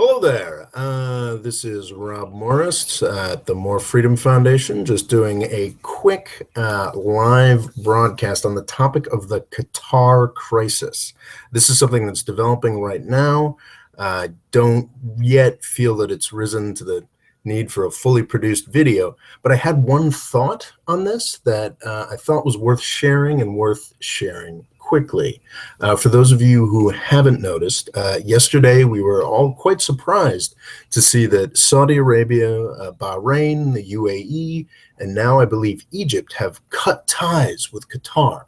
Hello there. This is Rob Morris at the More Freedom Foundation, just doing a quick live broadcast on the topic of the Qatar crisis. This is something that's developing right now. I don't yet feel that it's risen to the need for a fully produced video, but I had one thought on this that I thought was worth sharing and worth sharing quickly. For those of you who haven't noticed, yesterday we were all quite surprised to see that Saudi Arabia, Bahrain, the UAE, and now I believe Egypt have cut ties with Qatar.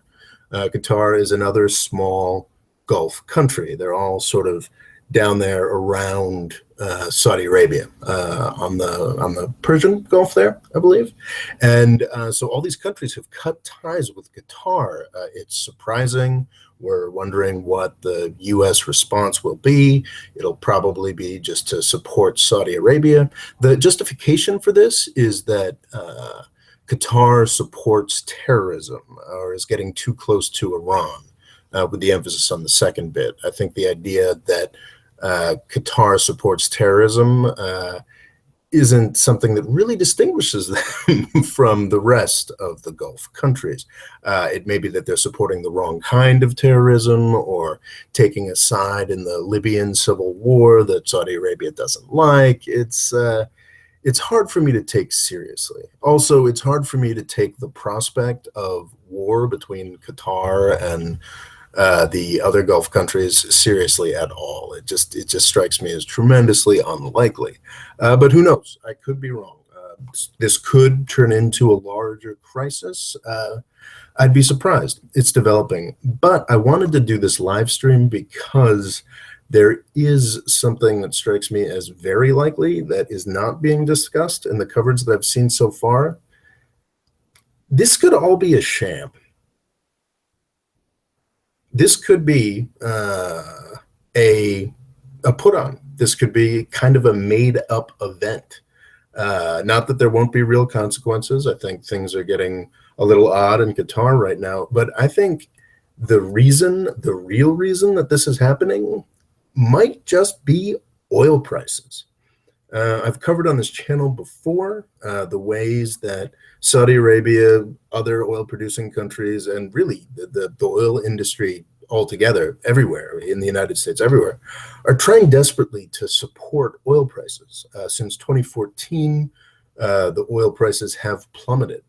Qatar is another small Gulf country. They're all sort of down there around Saudi Arabia on the Persian Gulf there, I believe. And so all these countries have cut ties with Qatar. It's surprising. We're wondering what the U.S. response will be. It'll probably be just to support Saudi Arabia. The justification for this is that Qatar supports terrorism or is getting too close to Iran, with the emphasis on the second bit. I think the idea that Qatar supports terrorism isn't something that really distinguishes them from the rest of the Gulf countries. It may be that they're supporting the wrong kind of terrorism or taking a side in the Libyan civil war that Saudi Arabia doesn't like. It's hard for me to take seriously. Also, it's hard for me to take the prospect of war between Qatar and the other Gulf countries seriously at all. It just strikes me as tremendously unlikely. But who knows? I could be wrong. This could turn into a larger crisis. I'd be surprised. It's developing. But I wanted to do this live stream because there is something that strikes me as very likely that is not being discussed in the coverage that I've seen so far. This could all be a sham. This could be a put on. This could be kind of a made up event. Not that there won't be real consequences. I think things are getting a little odd in Qatar right now, but I think the real reason that this is happening might just be oil prices. I've covered on this channel before the ways that Saudi Arabia, other oil producing countries, and really the oil industry altogether, everywhere in the United States, everywhere, are trying desperately to support oil prices. Since 2014, the oil prices have plummeted.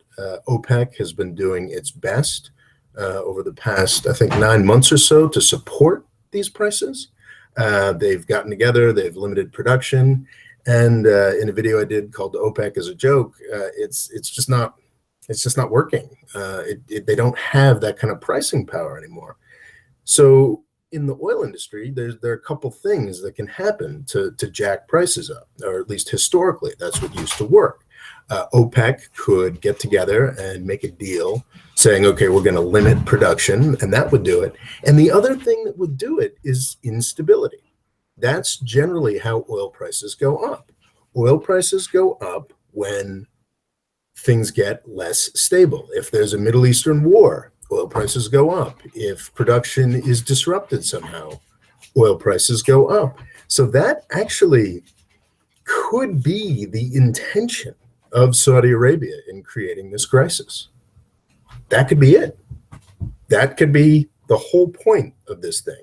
OPEC has been doing its best over the past, I think, 9 months or so to support these prices. They've gotten together, they've limited production. And in a video I did called OPEC as a joke, it's just not working. They don't have that kind of pricing power anymore. So in the oil industry, there are a couple things that can happen to jack prices up, or at least historically, that's what used to work. OPEC could get together and make a deal saying, okay, we're going to limit production, and that would do it. And the other thing that would do it is instability. That's generally how oil prices go up. Oil prices go up when things get less stable. If there's a Middle Eastern war, oil prices go up. If production is disrupted somehow, oil prices go up. So that actually could be the intention of Saudi Arabia in creating this crisis. That could be it. That could be the whole point of this thing.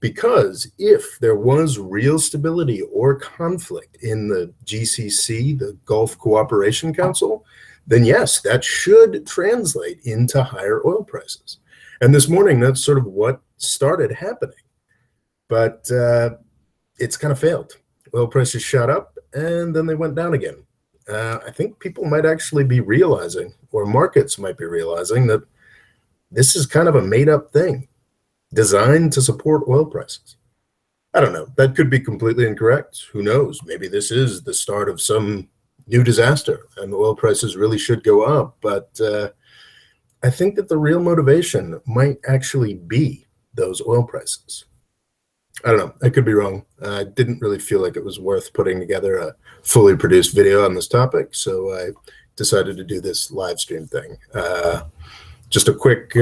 Because if there was real stability or conflict in the GCC, the Gulf Cooperation Council, then yes, that should translate into higher oil prices. And this morning, that's sort of what started happening. But it's kind of failed. Oil prices shot up and then they went down again. I think people might actually be realizing, or markets might be realizing, that this is kind of a made up thing designed to support oil prices. I don't know. That could be completely incorrect. Who knows? Maybe this is the start of some new disaster and the oil prices really should go up. But I think that the real motivation might actually be those oil prices. I don't know. I could be wrong. I didn't really feel like it was worth putting together a fully produced video on this topic, so I decided to do this live stream thing. Just a quick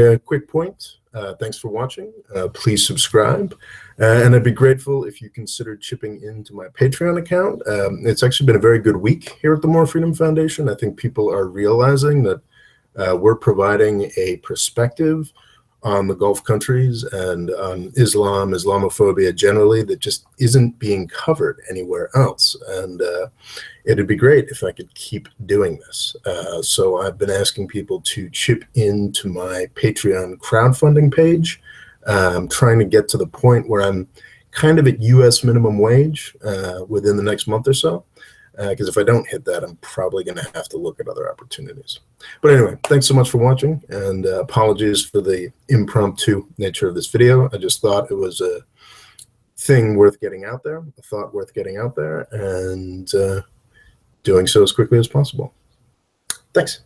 point. Thanks for watching. Please subscribe. And I'd be grateful if you considered chipping into my Patreon account. It's actually been a very good week here at the More Freedom Foundation. I think people are realizing that we're providing a perspective on the Gulf countries and on Islam, Islamophobia generally, that just isn't being covered anywhere else. And it'd be great if I could keep doing this. So I've been asking people to chip into my Patreon crowdfunding page. I'm trying to get to the point where I'm kind of at US minimum wage within the next month or so. Because if I don't hit that, I'm probably going to have to look at other opportunities. But anyway, thanks so much for watching, and apologies for the impromptu nature of this video. I just thought it was a thing worth getting out there, a thought worth getting out there, and doing so as quickly as possible. Thanks.